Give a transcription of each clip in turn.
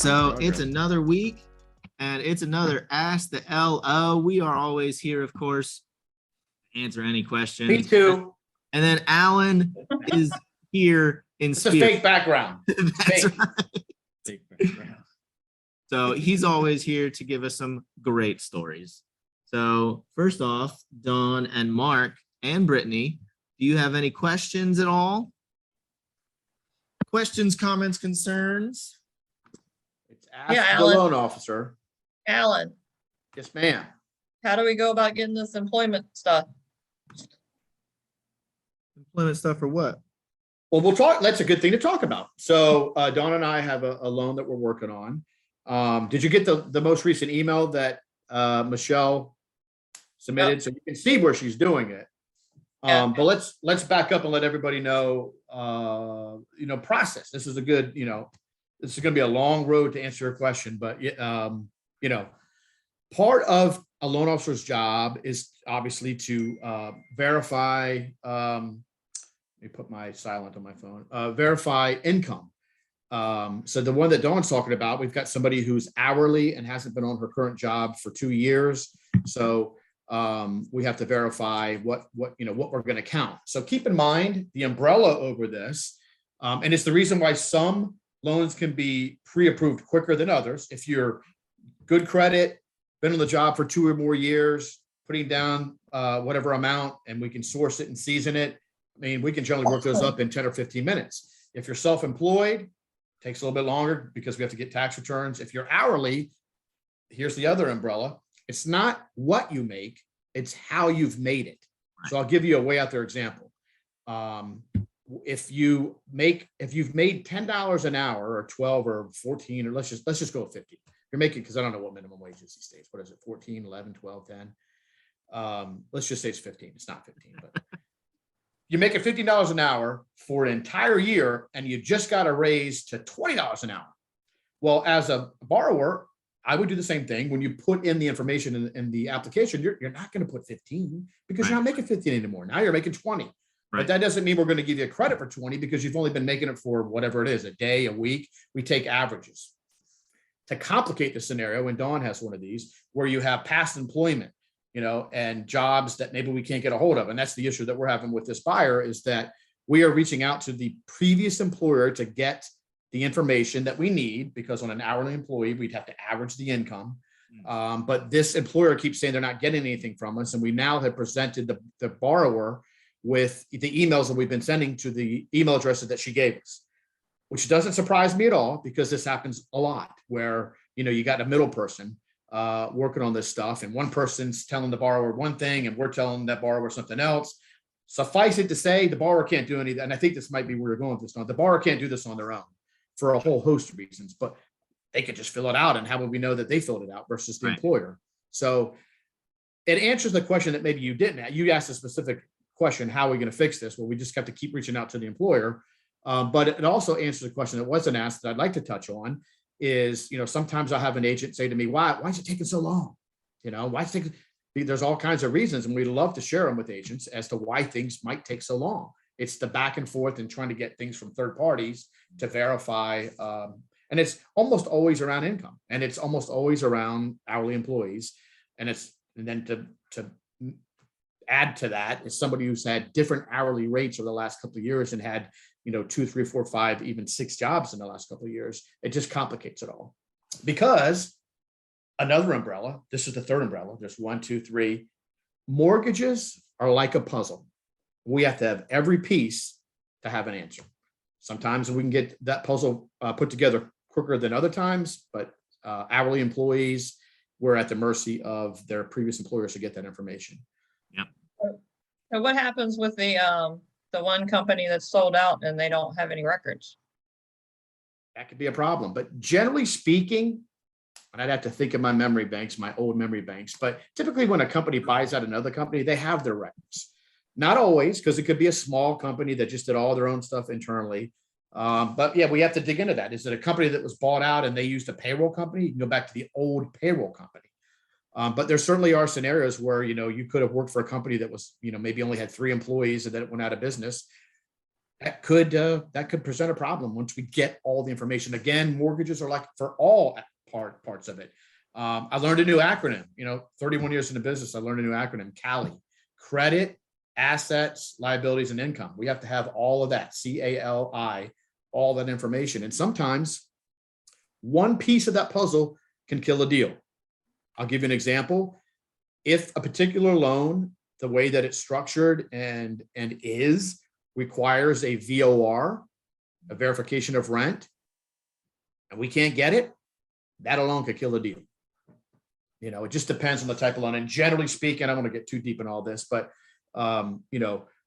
So it's another week and it's another Ask the LO. We are always here, of course, to answer any questions. Me too. And then Alan is here in It's a spirit. fake background. That's Fake. right. Fake background. So he's always here to give us some great stories. So first off, Dawn and Mark and Brittany, do you have any questions at all? Questions, comments, concerns? It's Ask the Alan. Loan Officer. Alan, Yes, ma'am. how do we go about getting this employment stuff? Employment stuff for what? Well, we'll talk. That's a good thing to talk about. So Dawn and I have a loan that we're working on. Did you get the most recent email that Michelle submitted? So you can see where she's doing it. Yeah. But let's back up and let everybody know, process. This is a good, this is going to be a long road to answer your question, but part of a loan officer's job is obviously to verify. Let me put my silent on my phone. Verify income. So the one that Dawn's talking about, we've got somebody who's hourly and hasn't been on her current job for 2 years. So we have to verify what we're going to count. So keep in mind the umbrella over this, and it's the reason why some loans can be pre-approved quicker than others. If you're good credit, been on the job for 2 or more years, putting down whatever amount, and we can source it and season it. I mean, we can generally work those up in 10 or 15 minutes. If you're self-employed, takes a little bit longer because we have to get tax returns. If you're hourly, here's the other umbrella. It's not what you make, it's how you've made it. So I'll give you a way out there example. If you've made $10 an hour or 12 or 14, or let's just go with 50. You're making, because I don't know what minimum wage is these days. What is it? 14, 11, 12, 10. Let's just say it's 15. It's not 15, but you're making $15 an hour for an entire year and you just got a raise to $20 an hour. Well, as a borrower, I would do the same thing. When you put in the information in the application, you're not going to put 15 because you're not making 15 anymore. Now you're making 20. Right. But that doesn't mean we're going to give you a credit for 20 because you've only been making it for whatever it is, a day, a week. We take averages. To complicate the scenario, and Dawn has one of these, where you have past employment, and jobs that maybe we can't get a hold of. And that's the issue that we're having with this buyer, is that we are reaching out to the previous employer to get the information that we need, because on an hourly employee, we'd have to average the income. But this employer keeps saying they're not getting anything from us. And we now have presented the borrower with the emails that we've been sending to the email addresses that she gave us, which doesn't surprise me at all, because this happens a lot where, you got a middle person working on this stuff, and one person's telling the borrower one thing and we're telling that borrower something else. Suffice it to say, the borrower can't do anything. And I think this might be where you're going with this. The borrower can't do this on their own for a whole host of reasons, but they could just fill it out. And how would we know that they filled it out versus the employer? So it answers the question that maybe you didn't ask. You asked a specific question, how are we going to fix this? Well, we just have to keep reaching out to the employer. But it also answers a question that wasn't asked that I'd like to touch on is, sometimes I'll have an agent say to me, why is it taking so long? There's all kinds of reasons, and we love to share them with agents as to why things might take so long. It's the back and forth and trying to get things from third parties to verify. And it's almost always around income, and it's almost always around hourly employees. And then to add to that is somebody who's had different hourly rates over the last couple of years and had 2, 3, 4, 5, even 6 jobs in the last couple of years. It just complicates it all. Because another umbrella, this is the third umbrella, there's 1, 2, 3. Mortgages are like a puzzle. We have to have every piece to have an answer. Sometimes we can get that puzzle put together quicker than other times, but hourly employees, we're at the mercy of their previous employers to get that information. Yeah. So what happens with the one company that's sold out and they don't have any records? That could be a problem, but generally speaking, and I'd have to think of my memory banks, my old memory banks, but typically when a company buys out another company, they have their records. Not always, because it could be a small company that just did all their own stuff internally. But yeah, we have to dig into that. Is it a company that was bought out and they used a payroll company? You can go back to the old payroll company. But there certainly are scenarios where, you could have worked for a company that was, maybe only had 3 employees and then it went out of business. that could present a problem once we get all the information. Again, mortgages are like for all parts of it. I learned a new acronym, 31 years in the business. I learned a new acronym, CALI, credit, assets, liabilities, and income. We have to have all of that, CALI, all that information. And sometimes one piece of that puzzle can kill a deal. I'll give you an example. If a particular loan, the way that it's structured and is requires a VOR, a verification of rent, and we can't get it, that alone could kill a deal. It just depends on the type of loan. And generally speaking, I don't want to get too deep in all this, but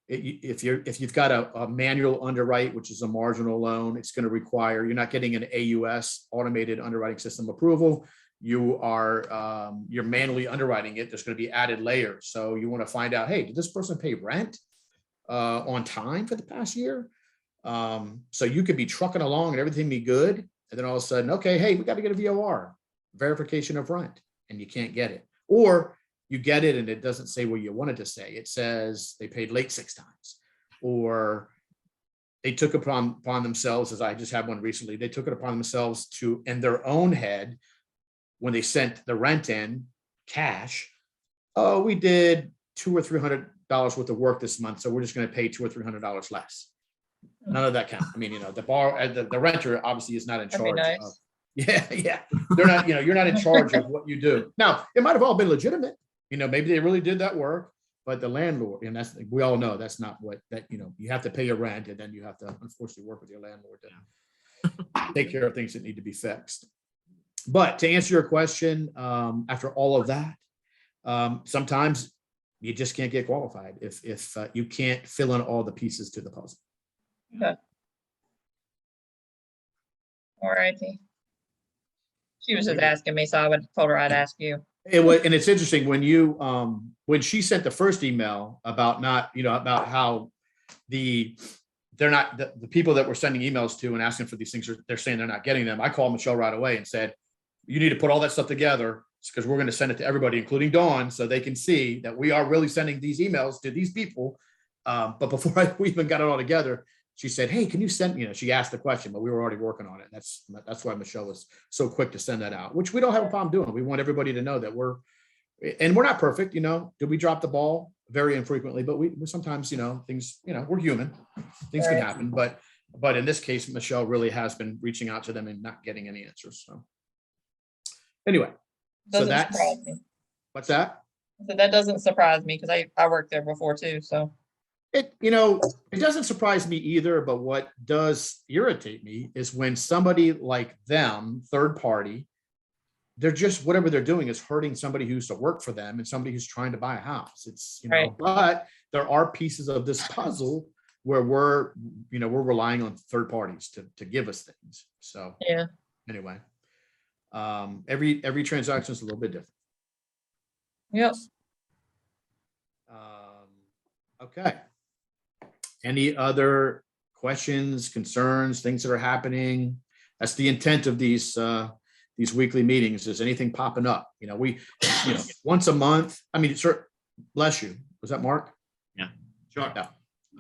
if you've got a manual underwrite, which is a marginal loan, it's going to require, you're not getting an AUS, automated underwriting system approval. You're manually underwriting it. There's going to be added layers. So you want to find out, hey, did this person pay rent on time for the past year? So you could be trucking along and everything be good. And then all of a sudden, okay, hey, we got to get a VOR, verification of rent, and you can't get it. Or you get it and it doesn't say what you want it to say. It says they paid late 6 times, or they took upon themselves, as I just had one recently, they took it upon themselves to, in their own head, when they sent the rent in cash, oh, we did $200 or $300 worth of work this month, so we're just going to pay $200 or $300 less. None of that counts. I mean, the renter obviously is not in charge of. Yeah. They're not, you're not in charge of what you do. Now, it might have all been legitimate. Maybe they really did that work, but the landlord, and we all know that's not what you have to pay your rent, and then you have to unfortunately work with your landlord to take care of things that need to be fixed. But to answer your question, after all of that, sometimes you just can't get qualified if you can't fill in all the pieces to the puzzle. Okay. All righty. She was just asking me, so I told her I'd ask you. And it's interesting when she sent the first email about about how the people that we're sending emails to and asking for these things, they're saying they're not getting them. I called Michelle right away and said, you need to put all that stuff together, because we're going to send it to everybody, including Dawn, so they can see that we are really sending these emails to these people. But before we even got it all together, she said, hey, can you send, she asked the question, but we were already working on it. That's why Michelle was so quick to send that out, which we don't have a problem doing. We want everybody to know that we're not perfect. Do we drop the ball? Very infrequently, but we sometimes, things, we're human, things can happen. But in this case, Michelle really has been reaching out to them and not getting any answers. So anyway, so that's, surprise me. What's that? So that doesn't surprise me, because I worked there before too. So it doesn't surprise me either, but what does irritate me is when somebody like them, third party, they're just, whatever they're doing is hurting somebody who used to work for them and somebody who's trying to buy a house. It's, right. But there are pieces of this puzzle where we're relying on third parties to give us things. So yeah. Anyway, every transaction is a little bit different. Yep. Okay. Any other questions, concerns, things that are happening? That's the intent of these weekly meetings. Is anything popping up? We once a month. I mean, sir, bless you. Was that Mark? Yeah. Chuck. No.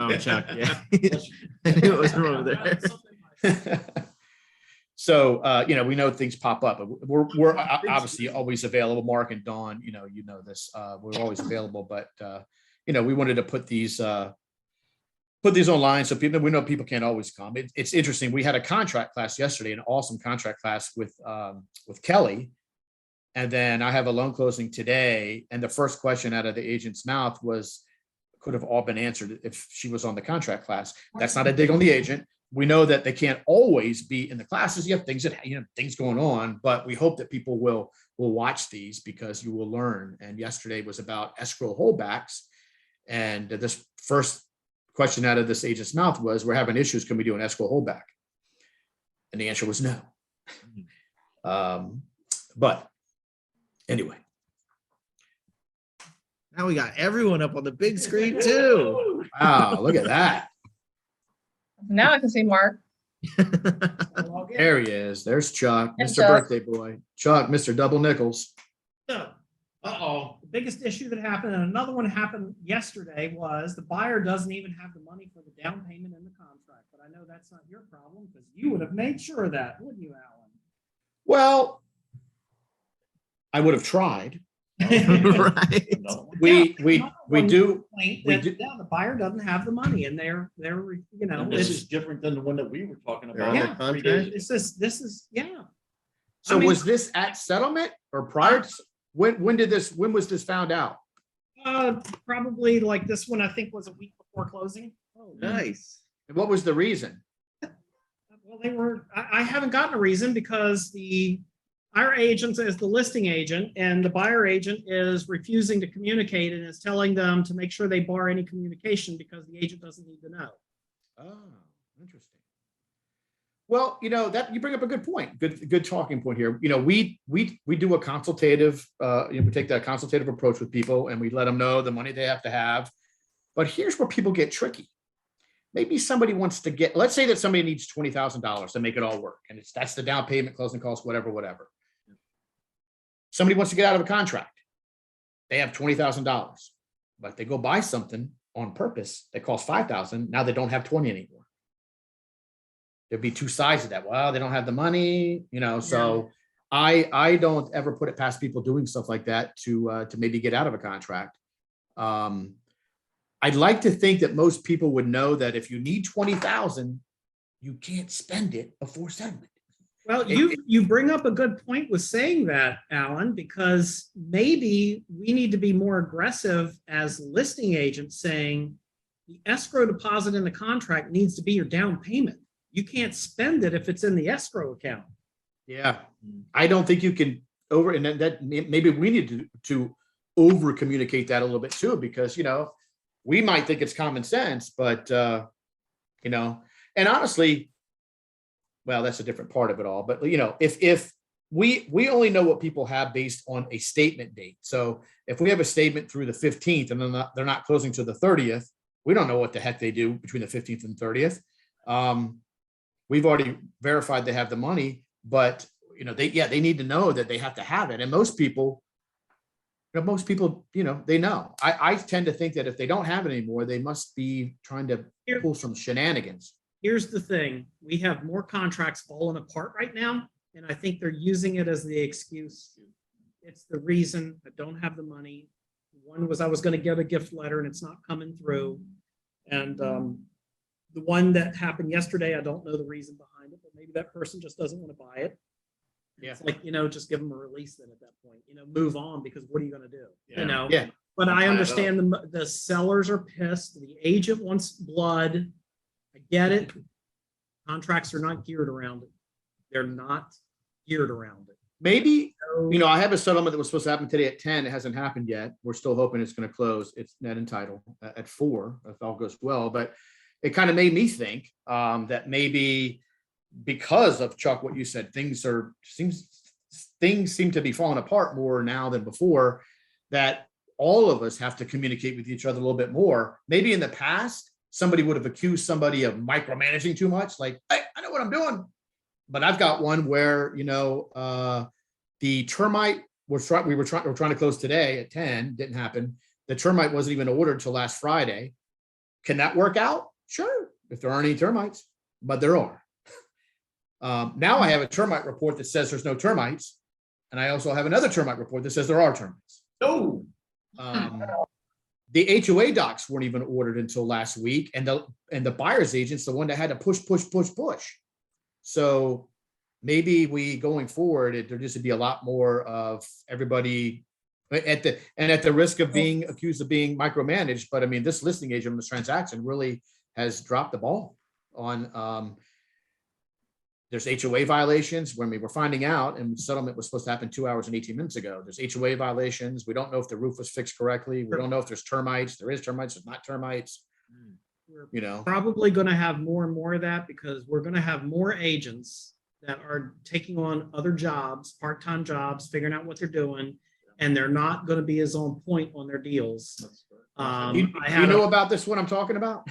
Oh, Chuck. Yeah. I knew it was from over there. So, we know things pop up. We're obviously always available. Mark and Dawn, you know this. We're always available, but we wanted to put these online so we know people can't always come. It's interesting. We had a contract class yesterday, an awesome contract class with Kelly, and then I have a loan closing today. And the first question out of the agent's mouth could have all been answered if she was on the contract class. That's not a dig on the agent. We know that they can't always be in the classes. You have things things going on, but we hope that people will watch these, because you will learn. And yesterday was about escrow holdbacks. And this first question out of this agent's mouth was, we're having issues. Can we do an escrow holdback? And the answer was no. But anyway. Now we got everyone up on the big screen too. Wow, look at that. Now I can see Mark. There he is. There's Chuck, And Mr. Chuck. Birthday Boy. Chuck, Mr. Double Nickels. Uh-oh. biggest issue that happened, and another one happened yesterday, was the buyer doesn't even have the money for the down payment in the contract. But I know that's not your problem because you would have made sure of that, wouldn't you, Alan? Well, I would have tried. Right. We Another do. complaint we that, do- yeah, the buyer doesn't have the money, and they're you know, And this it's, is different than the one that we were talking They're about. under Yeah. 3 days ago. this is yeah. So I mean- was this at settlement or prior? When was this found out? Probably like this one, I think, was a week before closing. Oh, nice. And what was the reason? Well, I haven't gotten a reason because our agent is the listing agent and the buyer agent is refusing to communicate and is telling them to make sure they bar any communication because the agent doesn't need to know. Oh, interesting. Well, that you bring up a good point. Good talking point here. We do a consultative, we take that consultative approach with people and we let them know the money they have to have. But here's where people get tricky. Maybe somebody wants to let's say that somebody needs $20,000 to make it all work. And that's the down payment, closing costs, whatever. Somebody wants to get out of a contract. They have $20,000, but they go buy something on purpose that costs $5,000. Now they don't have 20 anymore. There'd be two sides of that. Well, they don't have the money, so I don't ever put it past people doing stuff like that to maybe get out of a contract. I'd like to think that most people would know that if you need 20,000, you can't spend it before settlement. Well, you bring up a good point with saying that, Alan, because maybe we need to be more aggressive as listing agents saying the escrow deposit in the contract needs to be your down payment. You can't spend it if it's in the escrow account. Yeah, I don't think you can and that maybe we need to over communicate that a little bit too, because we might think it's common sense, but and honestly, well, that's a different part of it all. But if we only know what people have based on a statement date. So if we have a statement through the 15th and then they're not closing to the 30th, we don't know what the heck they do between the 15th and 30th. We've already verified they have the money, but they need to know that they have to have it. And most people, they know. I tend to think that if they don't have it anymore, they must be trying to pull some shenanigans. Here's the thing. We have more contracts falling apart right now, and I think they're using it as the excuse. It's the reason I don't have the money. One was I was going to get a gift letter and it's not coming through. And the one that happened yesterday, I don't know the reason behind it, but maybe that person just doesn't want to buy it. Yeah. It's like, just give them a release then at that point, move on, because what are you going to do? Yeah. Yeah. But I Tie it understand the sellers are pissed. The agent wants blood. I get it. Contracts are not geared around it. They're not geared around it. Maybe, So, I have a settlement that was supposed to happen today at 10. It hasn't happened yet. We're still hoping it's going to close. It's net and title at 4 if all goes well. But it kind of made me think that maybe because of Chuck, what you said, things seem to be falling apart more now than before, that all of us have to communicate with each other a little bit more. Maybe in the past, somebody would have accused somebody of micromanaging too much. Like, hey, I know what I'm doing. But I've got one where, the termite we were trying to close today at 10, didn't happen. The termite wasn't even ordered till last Friday. Can that work out? Sure, if there aren't any termites, but there are. Now I have a termite report that says there's no termites. And I also have another termite report that says there are termites. Oh, The HOA docs weren't even ordered until last week. And the buyer's agent's the one that had to push. So maybe going forward, there just would be a lot more of everybody at the risk of being accused of being micromanaged. But I mean, this listing agent on this transaction really has dropped the ball on, there's HOA violations when we were finding out, and settlement was supposed to happen 2 hours and 18 minutes ago. There's HOA violations. We don't know if the roof was fixed correctly. We don't know if there's termites. There is termites, there's not termites. We're probably going to have more and more of that because we're going to have more agents that are taking on other jobs, part-time jobs, figuring out what they're doing, and they're not going to be as on point on their deals. You know about this one I'm talking about?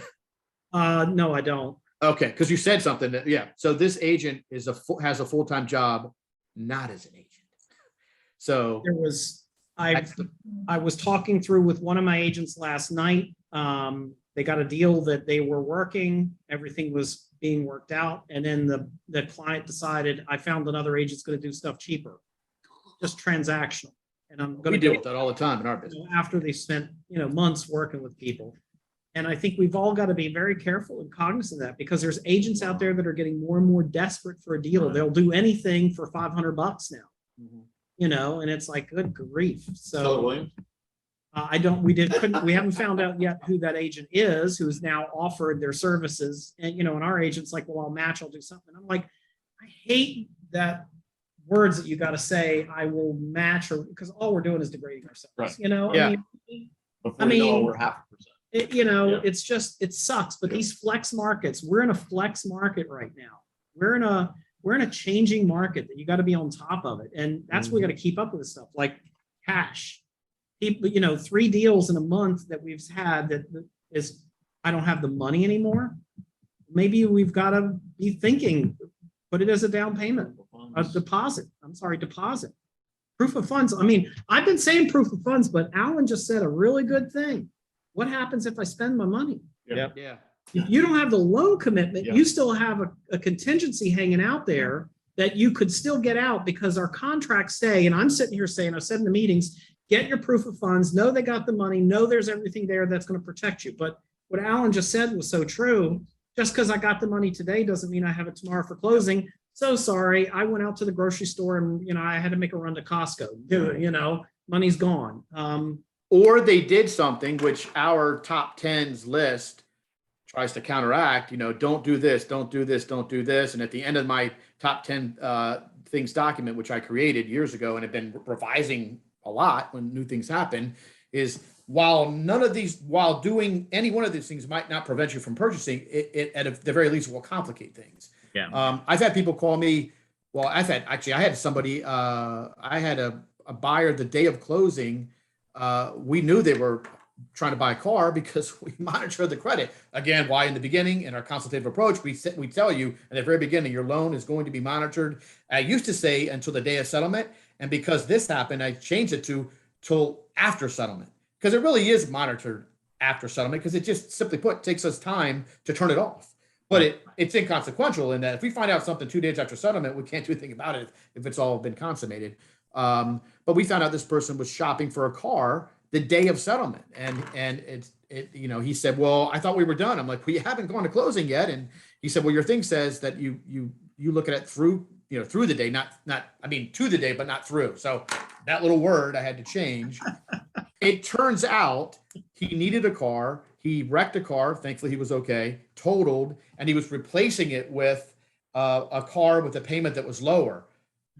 No, I don't. Okay, because you said something that, yeah. So this agent has a full-time job, not as an agent. So There was, I was talking through with one of my agents last night. They got a deal that they were working, everything was being worked out, and then the client decided, I found another agent's going to do stuff cheaper, just transactional. And I'm going We to deal do with that all the time in our business. after they spent, months working with people. And I think we've all got to be very careful and cognizant of that, because there's agents out there that are getting more and more desperate for a deal. They'll do anything for $500 now, and it's like, good grief. So we haven't found out yet who that agent is, who's now offered their services. And, and our agent's like, well, I'll match, I'll do something. I'm like, I hate that words that you got to say, I will match, or because all we're doing is degrading ourselves, Right. Yeah. Before you know it, we're 0.5%. it's just, it sucks. But these flex markets, we're in a flex market right now. We're in a changing market that you got to be on top of it. And that's we got to keep up with this stuff, like cash. People, 3 deals in a month that we've had that is, I don't have the money anymore. Maybe we've got to be thinking, put it as a down payment, a deposit. Deposit. Proof of funds. I mean, I've been saying proof of funds, but Alan just said a really good thing. What happens if I spend my money? Yeah. If you don't have the loan commitment, Yeah. you still have a contingency hanging out there that you could still get out, because our contracts say, and I'm sitting here saying, I've said in the meetings, get your proof of funds, know they got the money, know there's everything there that's going to protect you. But what Alan just said was so true. Just because I got the money today doesn't mean I have it tomorrow for closing. So sorry, I went out to the grocery store and, I had to make a run to Costco. Money's gone. Or they did something which our top 10s list tries to counteract, don't do this, don't do this, don't do this. And at the end of my top 10 things document, which I created years ago and have been revising a lot when new things happen, is while doing any one of these things might not prevent you from purchasing, it at the very least will complicate things. Yeah. I've had people call me. Well, I had somebody, I had a buyer the day of closing. We knew they were trying to buy a car because we monitor the credit. Again, why in the beginning in our consultative approach, we tell you at the very beginning, your loan is going to be monitored. I used to say until the day of settlement. And because this happened, I changed it to till after settlement, because it really is monitored after settlement, because it just simply put takes us time to turn it off. But it's inconsequential in that if we find out something 2 days after settlement, we can't do anything about it if it's all been consummated. But we found out this person was shopping for a car the day of settlement, and he said, well, I thought we were done. I'm like, we haven't gone to closing yet. And he said, well, your thing says that you look at it through the day, to the day, but not through. So that little word I had to change. It turns out he needed a car. He wrecked a car. Thankfully, he was okay, totaled, and he was replacing it with a car with a payment that was lower.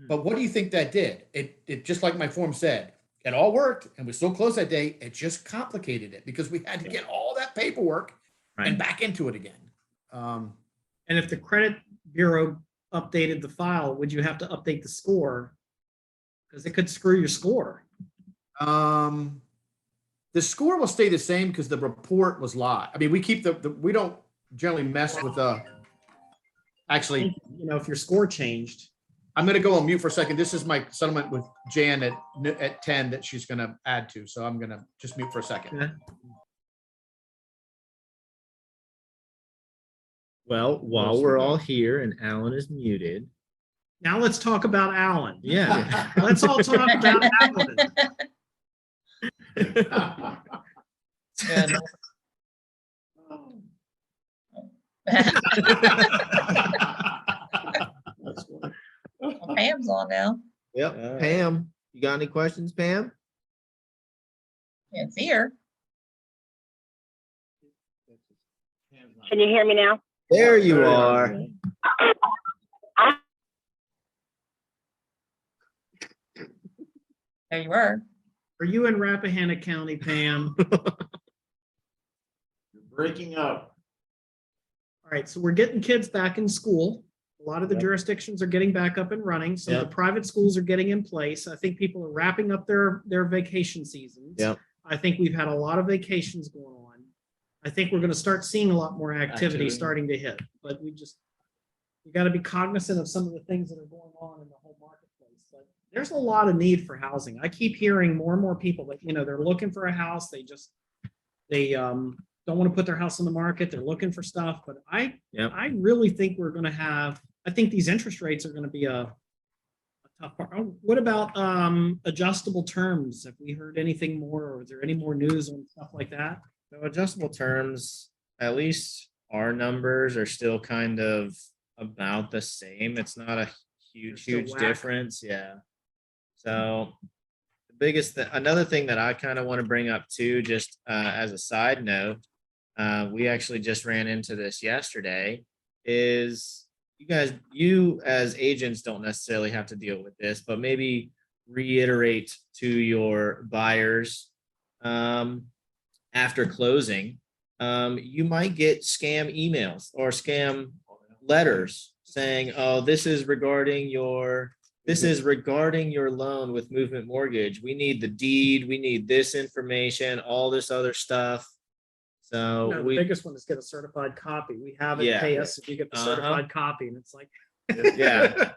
But what do you think that did? It just like my form said, it all worked and we still closed that day. It just complicated it because we had to get all that paperwork and back into it again. And if the credit bureau updated the file, would you have to update the score? Because it could screw your score. The score will stay the same because the report was live. I mean, we keep we don't generally mess with actually, if your score changed. I'm going to go on mute for a second. This is my settlement with Jan at 10 that she's going to add to. So I'm going to just mute for a second. Okay. Well, while we're all here and Alan is muted. Now let's talk about Alan. Yeah. Let's all talk about Alan. Good. Well, Pam's on now. Yep. Pam, you got any questions, Pam? Can't see her. Can you hear me now? There you are. There you were. Are you in Rappahannock County, Pam? You're breaking up. All right, so we're getting kids back in school. A lot of the Yep. jurisdictions are getting back up and running. So Yep. the private schools are getting in place. I think people are wrapping up their vacation seasons. Yep. I think we've had a lot of vacations going on. I think we're going to start seeing a lot more activity starting to hit, but you got to be cognizant of some of the things that are going on in the whole marketplace. But there's a lot of need for housing. I keep hearing more and more people that, they're looking for a house. They don't want to put their house on the market. They're looking for stuff, but Yep. I really think I think these interest rates are going to be a tough part. Oh, what about adjustable terms? Have we heard anything more, or is there any more news on stuff like that? So adjustable terms, at least our numbers are still kind of about the same. It's not a huge They're still whack. difference. Yeah. So the another thing that I kind of want to bring up too, just as a side note, we actually just ran into this yesterday, is you as agents don't necessarily have to deal with this, but maybe reiterate to your buyers after closing, you might get scam emails or scam letters saying, oh, this is regarding your loan with Movement Mortgage. We need the deed, we need this information, all this other stuff. So The biggest one is get a certified copy. We have it, Yeah. pay us if you get the certified copy, and it's like, Yeah.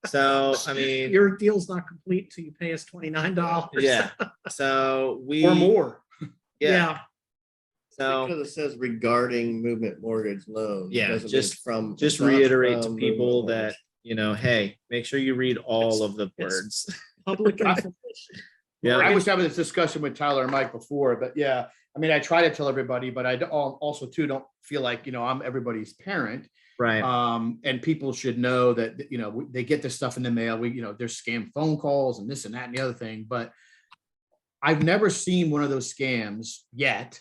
So I mean, your deal's not complete till you pay us $29. yeah. So Or more. Yeah. So Because it says regarding Movement Mortgage loan. Yeah, doesn't mean just- it's from. just it's not reiterate to from people Movement that, hey, make sure you read all of the it's- words. Public information. Yeah. I was having this discussion with Tyler and Mike before, but yeah, I mean, I try to tell everybody, but I also too don't feel like, I'm everybody's parent. Right. And people should know that, they get this stuff in the mail. There's scam phone calls and this and that and the other thing, but I've never seen one of those scams yet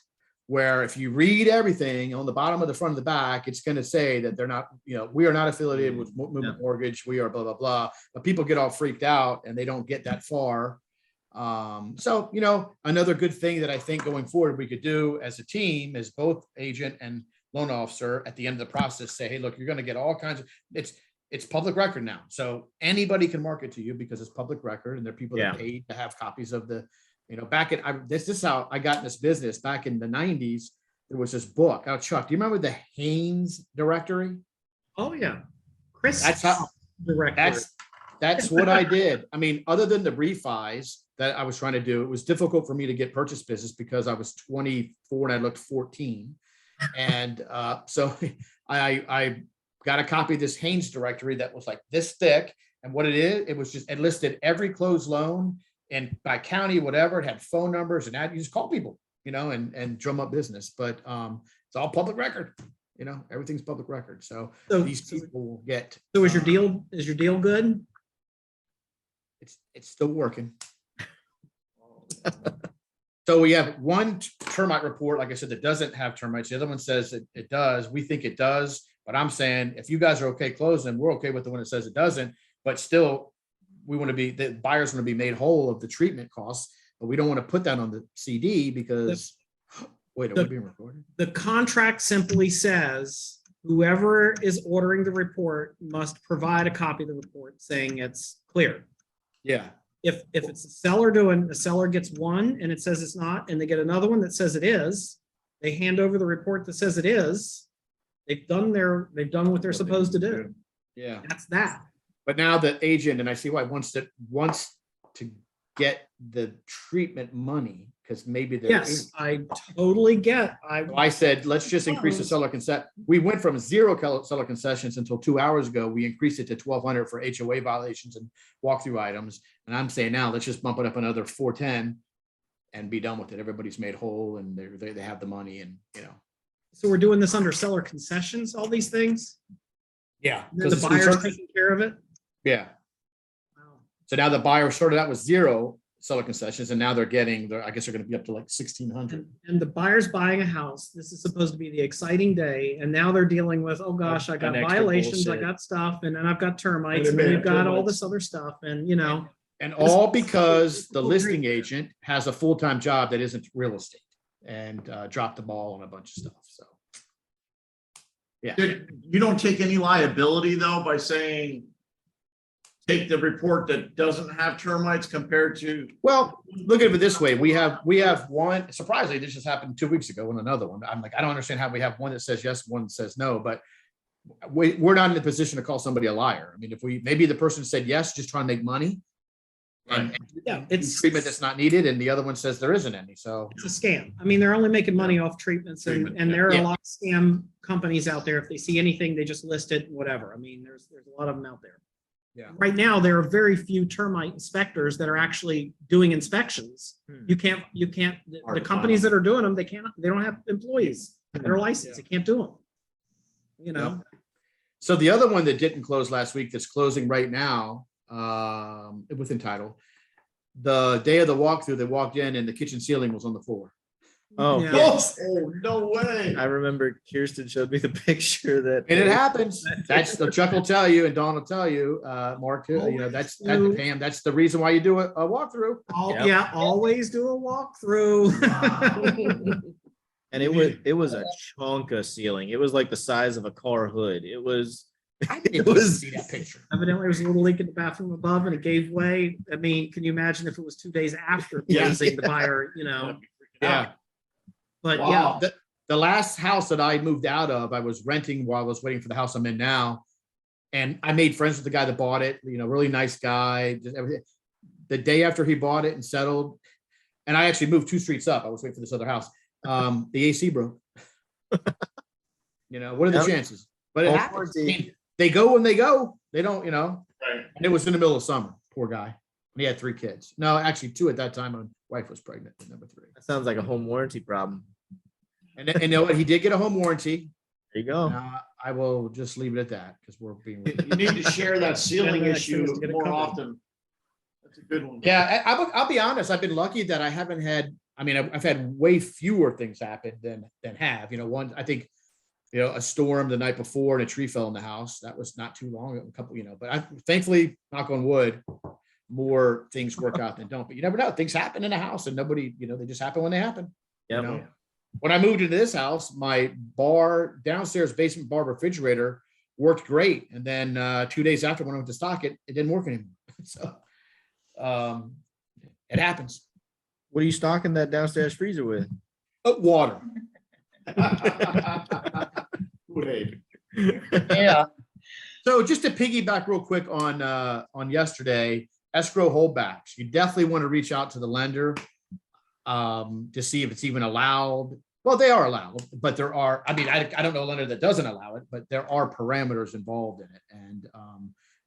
where if you read everything on the bottom of the front of the back, it's going to say that they're not, we are not affiliated with Movement Mortgage. We are blah, blah, blah. But people get all freaked out and they don't get that far. So, another good thing that I think going forward we could do as a team is both agent and loan officer at the end of the process say, hey, look, you're going to get all kinds of, it's public record now. So anybody can market to you because it's public record and there are people that paid to have copies of the, back in, this is how I got in this business back in the 90s. There was this book. Oh, Chuck, do you remember the Haynes directory? Oh, yeah. Chris. That's how, director. that's what I did. I mean, other than the refis that I was trying to do, it was difficult for me to get purchase business because I was 24 and I looked 14. And so I got a copy of this Haynes directory that was like this thick. And what it is, it listed every closed loan and by county, whatever. It had phone numbers and you just call people, and drum up business. But it's all public record. Everything's public record. So these people will get. So is your deal good? It's still working. So we have one termite report, like I said, that doesn't have termites. The other one says it does. We think it does, but I'm saying if you guys are okay closing, we're okay with the one that says it doesn't. But still, the buyers want to be made whole of the treatment costs, but we don't want to put that on the CD because wait, are we being recorded? The contract simply says whoever is ordering the report must provide a copy of the report saying it's clear. Yeah. If it's a seller doing, the seller gets one and it says it's not, and they get another one that says it is, they hand over the report that says it is. They've done what they're supposed to do. Yeah. That's that. But now the agent, and I see why, wants to get the treatment money because maybe Yes, I totally get. I said, let's just increase the seller concession. We went from 0 seller concessions until 2 hours ago. We increased it to 1,200 for HOA violations and walkthrough items. And I'm saying now, let's just bump it up another 410 and be done with it. Everybody's made whole and they have the money and, So we're doing this under seller concessions, all these things? Yeah. The buyer's taking care of it? Yeah. Wow. So now the buyer started out with 0 seller concessions and now I guess they're going to be up to like 1,600. And the buyer's buying a house. This is supposed to be the exciting day. And now they're dealing with, oh gosh, I got An extra violations, I bullshit. got stuff, and then I've got termites, Wait a and then we've minute, got all termites. this other stuff. And And all because the listing agent has a full-time job that isn't real estate and dropped the ball on a bunch of stuff. So. Yeah. You don't take any liability though by saying take the report that doesn't have termites compared to. Well, look at it this way. We have one, surprisingly, this just happened 2 weeks ago on another one. I'm like, I don't understand how we have one that says yes, one that says no, but we're not in a position to call somebody a liar. I mean, maybe the person said yes, just trying to make money. and Yeah, it's treatment that's not needed, and the other one says there isn't any. So it's a scam. I mean, they're only making money off treatments, and there are Yeah. a lot of scam companies out there. If they see anything, they just list it, whatever. I mean, there's a lot of them out there. Yeah. Right now, there are very few termite inspectors that are actually doing inspections. You can't, the Hard to companies find. that are doing them, they don't have employees that are licensed. They can't do them. You know, So the other one that didn't close last week that's closing right now, with Untitled, the day of the walkthrough, they walked in and the kitchen ceiling was on the floor. Oh, Yeah. yes. Oh, no way. I remember Kirsten showed me the picture that. And it happens. That's the Chuck will tell you, and Dawn will tell you, Mark, too, you know, that's Pam, that's the reason why you do a walkthrough. Yep. Yeah, always do a walkthrough. And it was a chunk of ceiling. It was like the size of a car hood. It was. I didn't It even was- see that picture. Evidently, there was a little leak in the bathroom above and it gave way. I mean, can you imagine if it was 2 days after Yeah. closing the buyer, you know? Yeah. But Wow. yeah, The last house that I moved out of, I was renting while I was waiting for the house I'm in now. And I made friends with the guy that bought it, you know, really nice guy, just everything. The day after he bought it and settled, and I actually moved 2 streets up, I was waiting for this other house. The AC broke. You know, what are the Yep. chances? But it All happens. I warranty. mean, they go when they go. They don't, you know, Right. and it was in the middle of summer, poor guy. And he had 3 kids. No, actually 2 at that time. My wife was pregnant with number 3. That sounds like a home warranty problem. And you know what? He did get a home warranty. There you go. I will just leave it at that because we're being. You need to share that ceiling Yeah, the next issue thing is to get it more covered. often. That's a good one. Yeah, I'll be honest. I've been lucky that I haven't had. I mean, I've had way fewer things happen than have. You know, one I think, you know, a storm the night before and a tree fell in the house. That was not too long. A couple, you know, but thankfully, knock on wood, more things work out than don't. But you never know. Things happen in a house, and nobody, you know, they just happen when they happen. Yep. You know? When I moved into this house, my downstairs basement bar refrigerator worked great. And then 2 days after when I went to stock it, it didn't work anymore. So it happens. What are you stocking that downstairs freezer with? Water. Wait. Yeah. So just to piggyback real quick on yesterday, escrow holdbacks, you definitely want to reach out to the lender to see if it's even allowed. Well, they are allowed, but there are, I mean, I don't know a lender that doesn't allow it, but there are parameters involved in it, and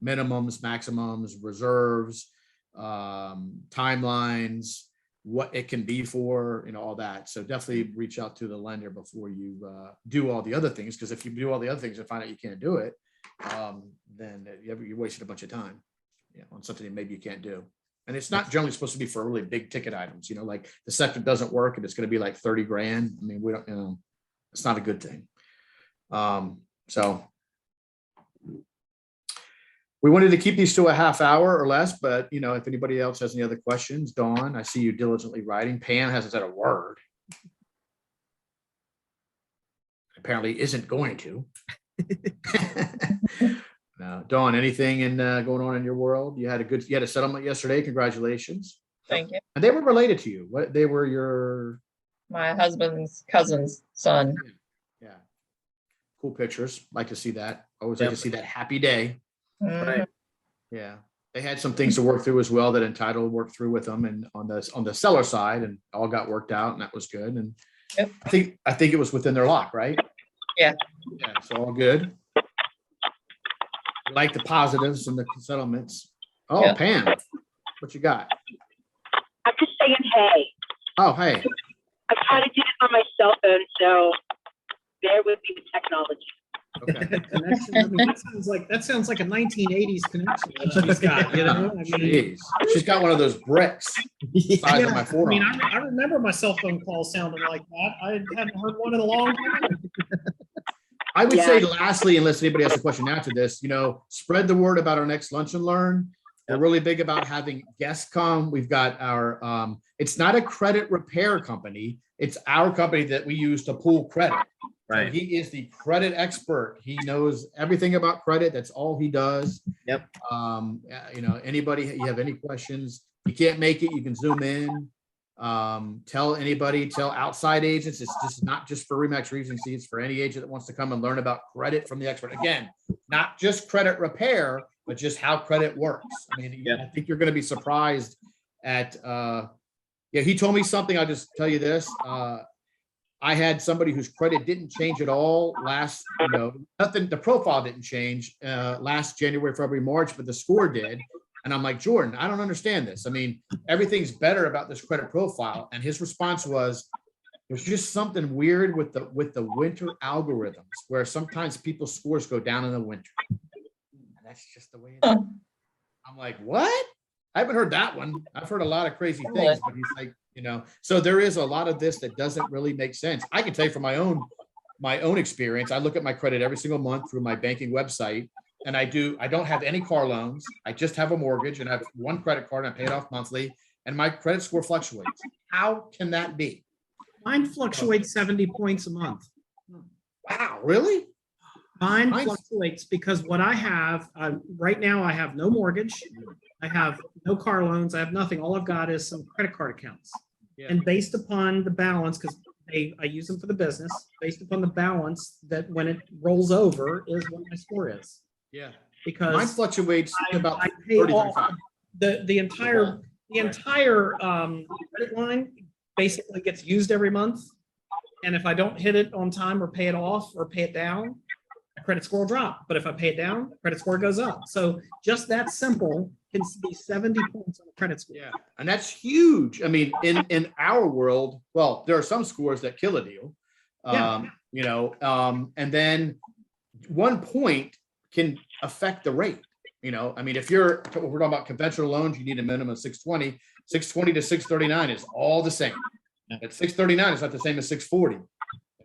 minimums, maximums, reserves, timelines, what it can be for, you know, all that. So definitely reach out to the lender before you do all the other things, because if you do all the other things and find out you can't do it, then you're wasting a bunch of time, you know, on something that maybe you can't do. And it's not generally supposed to be for really big ticket items, you know, like the septic doesn't work and it's going to be like 30 grand. I mean, we don't, you know, it's not a good thing. So we wanted to keep these to a half hour or less, but you know, if anybody else has any other questions, Dawn, I see you diligently writing. Pam hasn't said a word. Apparently isn't going to. No, Dawn, anything going on in your world? You had a settlement yesterday. Congratulations. Thank you. And they were related to you. What they were your My husband's cousin's son. yeah. Cool pictures. Like to see that. Always like to see that happy day. Mhm. Yeah. They had some things to work through as well that Untitled worked through with them and on the seller side, and all got worked out, and that was good. And Yep. I think it was within their lock, right? Yeah. Yeah, it's all good. Like the positives and the settlements. Oh, Yeah. Pam, what you got? I'm just saying, hey, Oh, hey. I kind of did it on my cell phone, so bear with me with technology. Okay. Connection, I mean, that sounds like a 1980s connection that she's got, you know? I mean, Jeez. She's got one of those bricks size of my yeah, I mean, forearm. I remember my cell phone call sounding like that. I hadn't heard one in a long time. I would Yeah. say lastly, unless anybody has a question after this, you know, spread the word about our next lunch and learn. We're really big about having guests come. We've got our, it's not a credit repair company. It's our company that we use to pull credit. So Right. he is the credit expert. He knows everything about credit. That's all he does. Yep. You know, anybody, you have any questions, you can't make it, you can zoom in. Tell anybody, tell outside agents. It's just not just for Remax Regency. It's for any agent that wants to come and learn about credit from the expert. Again, not just credit repair, but just how credit works. I mean, Yeah. I think you're going to be surprised at, yeah, he told me something. I'll just tell you this. I had somebody whose credit didn't change at all last, nothing, the profile didn't change last January, February, March, but the score did. And I'm like, Jordan, I don't understand this. I mean, everything's better about this credit profile. And his response was, there's just something weird with the winter algorithms where sometimes people's scores go down in the winter. And that's just the way it is. I'm like, what? I haven't heard that one. I've heard a lot of crazy things, but he's like, so there is a lot of this that doesn't really make sense. I can tell you from my own experience, I look at my credit every single month through my banking website. And I don't have any car loans. I just have a mortgage and I have one credit card and I pay it off monthly and my credit score fluctuates. How can that be? Mine fluctuates 70 points a month. Wow, really? Mine Mine's- fluctuates because what I have, right now, I have no mortgage. I have no car loans. I have nothing. All I've got is some credit card accounts. Yeah. And based upon the balance, because I use them for the business, based upon the balance that when it rolls over is what my score is. Yeah. Mine Because fluctuates about I pay 30, off 35. the entire credit line basically gets used every month. And if I don't hit it on time or pay it off or pay it down, my credit score will drop. But if I pay it down, credit score goes up. So just that simple can be 70 points on the credit score. Yeah. And that's huge. I mean, in our world, well, there are some scores that kill a deal. And then 1 point can affect the rate. I mean, if we're talking about conventional loans, you need a minimum of 620. 620 to 639 is all the same. At 639, it's not the same as 640. And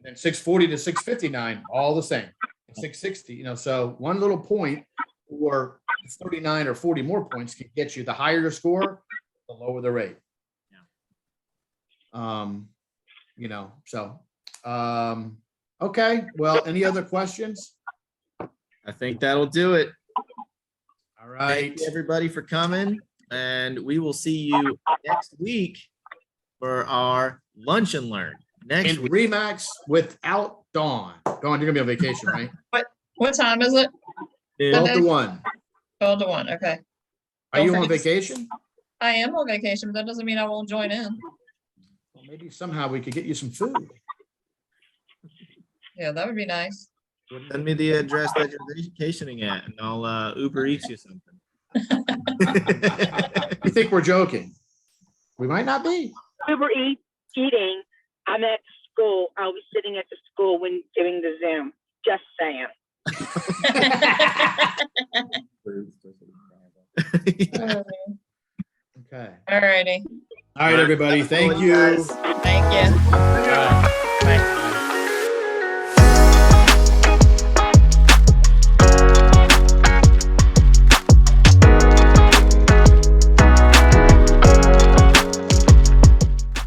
then 640 to 659, all the same. 660, so one little point or 39 or 40 more points can get you. The higher your score, the lower the rate. Okay. Well, any other questions? I think that'll do it. All right. Thank you, everybody, for coming. And we will see you next week for our lunch and learn. Next And week. Remax without Dawn. Dawn, you're gonna be on vacation, right? What time is it? 12 to 1. 12 to 1, okay. Are you Don't on forget- vacation? I am on vacation, but that doesn't mean I won't join in. Well, maybe somehow we could get you some food. Yeah, that would be nice. Send me the address that you're vacationing at, and I'll Uber Eats you something. You think we're joking? We might not be. Uber eating, I'm at school. I'll be sitting at the school when doing the Zoom. Just saying. Okay. All righty. All right, everybody. Thank you. Guys. Thank you. All right.